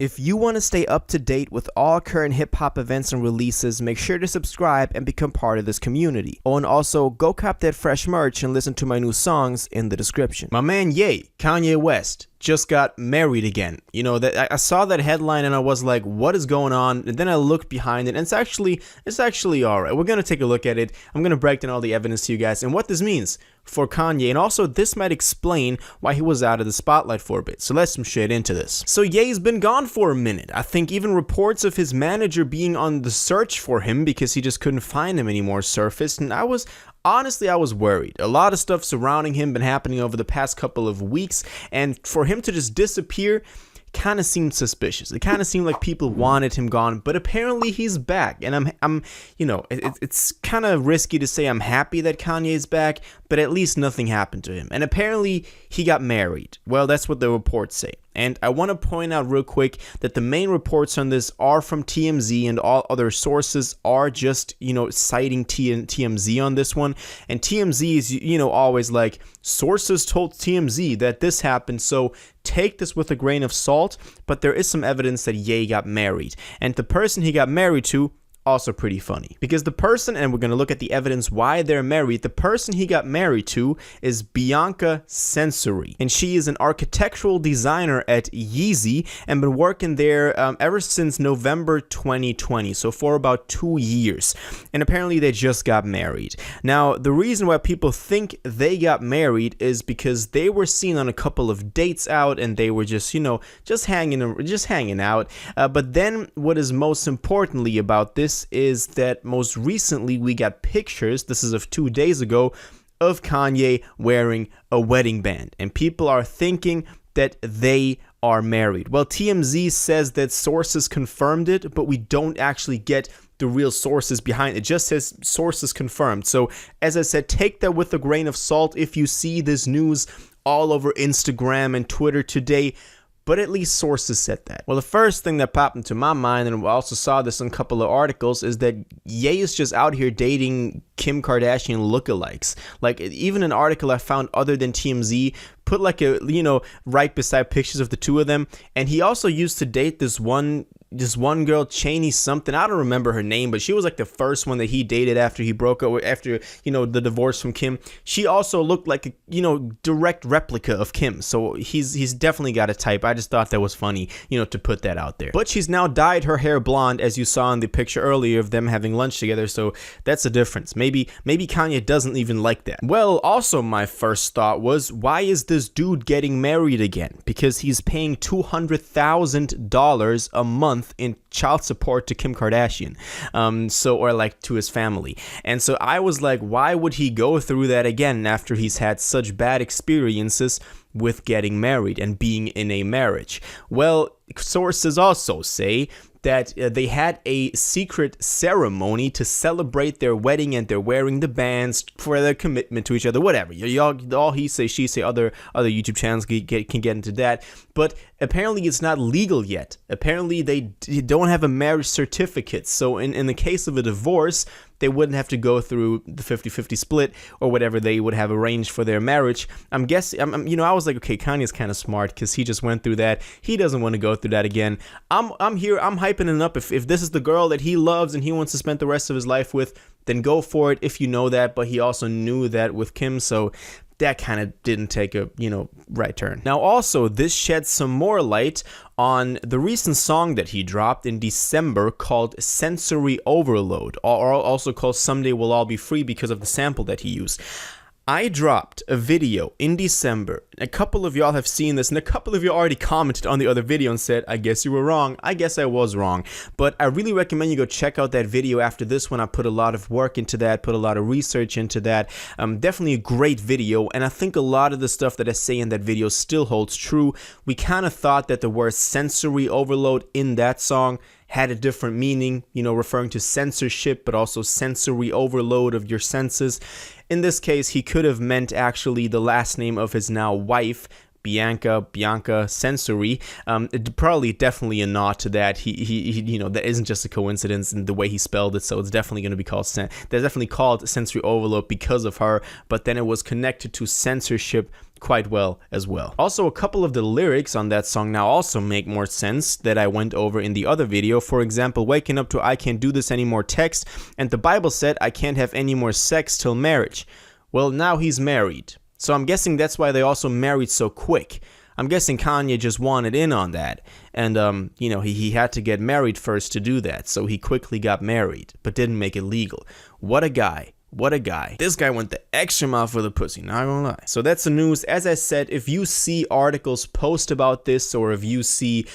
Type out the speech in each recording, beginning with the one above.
If you want to stay up to date with all current hip-hop events and releases, make sure to subscribe and become part of this community. Oh, and also, go cop that fresh merch and listen to my new songs in the description. My man Ye, Kanye West, just got married again. You know, that I saw that headline and I was like, what is going on? And then I looked behind it and it's actually all right. We're going to take a look at it. I'm going to break down all the evidence to you guys and what this means for Kanye, and also this might explain why he was out of the spotlight for a bit. So let's some shit into this. So Ye's been gone for a minute. I think even reports of his manager being on the search for him because he just couldn't find him anymore surfaced, and honestly, I was worried. A lot of stuff surrounding him been happening over the past couple of weeks, and for him to just disappear kind of seemed suspicious. It kind of seemed like people wanted him gone, but apparently he's back, and I'm you know, it's kind of risky to say I'm happy that Kanye's back, but at least nothing happened to him. And apparently he got married. Well, that's what the reports say. And I want to point out real quick that the main reports on this are from TMZ, and all other sources are just, you know, citing TMZ on this one. And TMZ is, you know, always like, sources told TMZ that this happened, so take this with a grain of salt. But there is some evidence that Ye got married. And the person he got married to, also pretty funny, because the person, and we're going to look at the evidence why they're married, the person he got married to is Bianca Censori, and she is an architectural designer at Yeezy and been working there ever since November 2020, so for about 2 years. And apparently they just got married. Now, the reason why people think they got married is because they were seen on a couple of dates out, and they were just, you know, just hanging out. But then what is most importantly about this is that most recently we got pictures, this is of 2 days ago, of Kanye wearing a wedding band, and people are thinking that they are married. Well, TMZ says that sources confirmed it, but we don't actually get the real sources behind it. It just says sources confirmed. So as I said, take that with a grain of salt if you see this news all over Instagram and Twitter today, but at least sources said that. Well, the first thing that popped into my mind, and we also saw this in a couple of articles, is that Ye is just out here dating Kim Kardashian lookalikes. Like, even an article I found other than TMZ put like a, you know, right beside pictures of the two of them, and he also used to date this one girl, Cheney something, I don't remember her name, but she was like the first one that he dated after he broke up, after, you know, the divorce from Kim. She also looked like a, you know, direct replica of Kim, so he's definitely got a type. I just thought that was funny, you know, to put that out there. But she's now dyed her hair blonde, as you saw in the picture earlier of them having lunch together, so that's a difference. Maybe Kanye doesn't even like that. Well, also my first thought was, why is this dude getting married again? Because he's paying $200,000 a month in child support to Kim Kardashian, or like to his family. And so I was like, why would he go through that again after he's had such bad experiences with getting married and being in a marriage? Well, sources also say that they had a secret ceremony to celebrate their wedding, and they're wearing the bands for their commitment to each other, whatever. Y'all, all he say, she say, other YouTube channels can get into that. But apparently it's not legal yet. Apparently they don't have a marriage certificate. So in the case of a divorce, they wouldn't have to go through the 50-50 split or whatever they would have arranged for their marriage. I'm guessing, you know, I was like, okay, Kanye's kind of smart because he just went through that. He doesn't want to go through that again. I'm hyping it up. If this is the girl that he loves and he wants to spend the rest of his life with, then go for it if you know that. But he also knew that with Kim, so that kind of didn't take a, you know, right turn. Now also, this sheds some more light on the recent song that he dropped in December called Censori Overload, or also called Someday We'll All Be Free because of the sample that he used. I dropped a video in December. A couple of y'all have seen this, and a couple of you already commented on the other video and said, I guess you were wrong. I guess I was wrong. But I really recommend you go check out that video after this one. I put a lot of work into that, put a lot of research into that. Definitely a great video, and I think a lot of the stuff that I say in that video still holds true. We kind of thought that the word sensory overload in that song had a different meaning, you know, referring to censorship, but also sensory overload of your senses. In this case, he could have meant actually the last name of his now wife, Bianca Censori. Definitely a nod to that. He that isn't just a coincidence in the way he spelled it. So it's definitely going to be called they're definitely called Censori Overload because of her. But then it was connected to censorship quite well as well. Also, a couple of the lyrics on that song now also make more sense that I went over in the other video. For example, waking up to "I can't do this anymore" text, and the Bible said I can't have any more sex till marriage. Well, now he's married. So I'm guessing that's why they also married so quick. I'm guessing Kanye just wanted in on that. And, he had to get married first to do that. So he quickly got married, but didn't make it legal. What a guy. What a guy. This guy went the extra mile for the pussy, not gonna lie. So that's the news. As I said, if you see articles post about this, or if you see,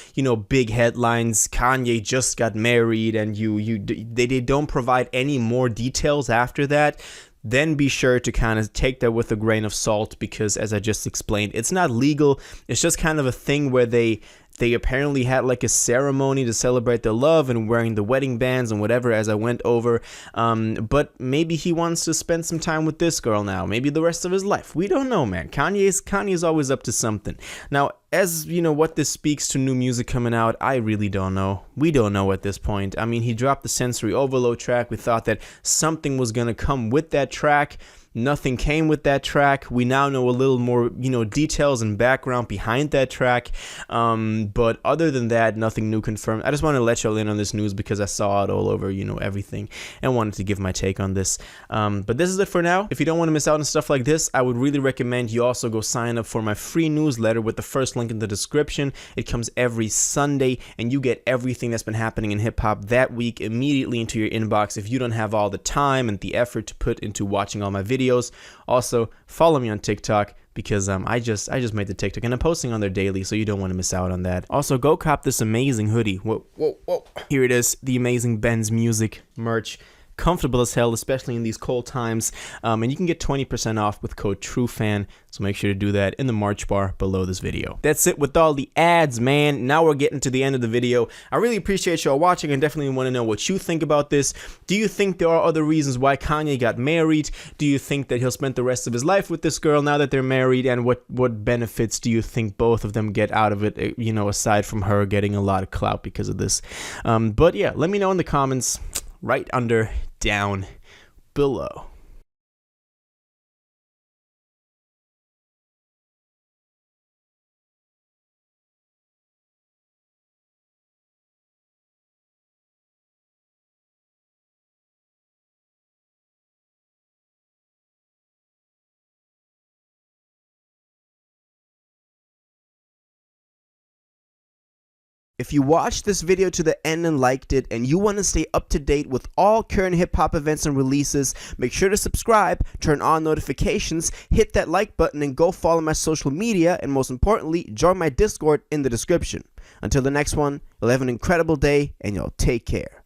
big headlines, Kanye just got married, and they don't provide any more details after that, then be sure to kind of take that with a grain of salt, because as I just explained, it's not legal. It's just kind of a thing where they apparently had like a ceremony to celebrate their love and wearing the wedding bands and whatever, as I went over. But maybe he wants to spend some time with this girl now, maybe the rest of his life. We don't know, man. Kanye's always up to something. Now, as what this speaks to new music coming out, I really don't know. We don't know at this point. I mean, he dropped the Censori Overload track. We thought that something was gonna come with that track. Nothing came with that track. We now know a little more, details and background behind that track. But other than that, nothing new confirmed. I just want to let y'all in on this news because I saw it all over, everything, and wanted to give my take on this. But this is it for now. If you don't want to miss out on stuff like this, I would really recommend you also go sign up for my free newsletter with the first link in the description. It comes every Sunday, and you get everything that's been happening in hip-hop that week immediately into your inbox if you don't have all the time and the effort to put into watching all my videos. Also, follow me on TikTok because I just made the TikTok and I'm posting on there daily, so you don't want to miss out on that. Also, go cop this amazing hoodie. Whoa. Here it is, the amazing Ben's Music merch. Comfortable as hell, especially in these cold times, and you can get 20% off with code TRUEFAN, so make sure to do that in the March bar below this video. That's it with all the ads, man. Now we're getting to the end of the video. I really appreciate y'all watching and definitely want to know what you think about this. Do you think there are other reasons why Kanye got married? Do you think that he'll spend the rest of his life with this girl now that they're married? And what benefits do you think both of them get out of it, aside from her getting a lot of clout because of this? But yeah, let me know in the comments right down below. If you watched this video to the end and liked it, and you want to stay up to date with all current hip-hop events and releases, make sure to subscribe, turn on notifications, hit that like button, and go follow my social media, and most importantly, join my Discord in the description. Until the next one, you'll have an incredible day, and y'all take care.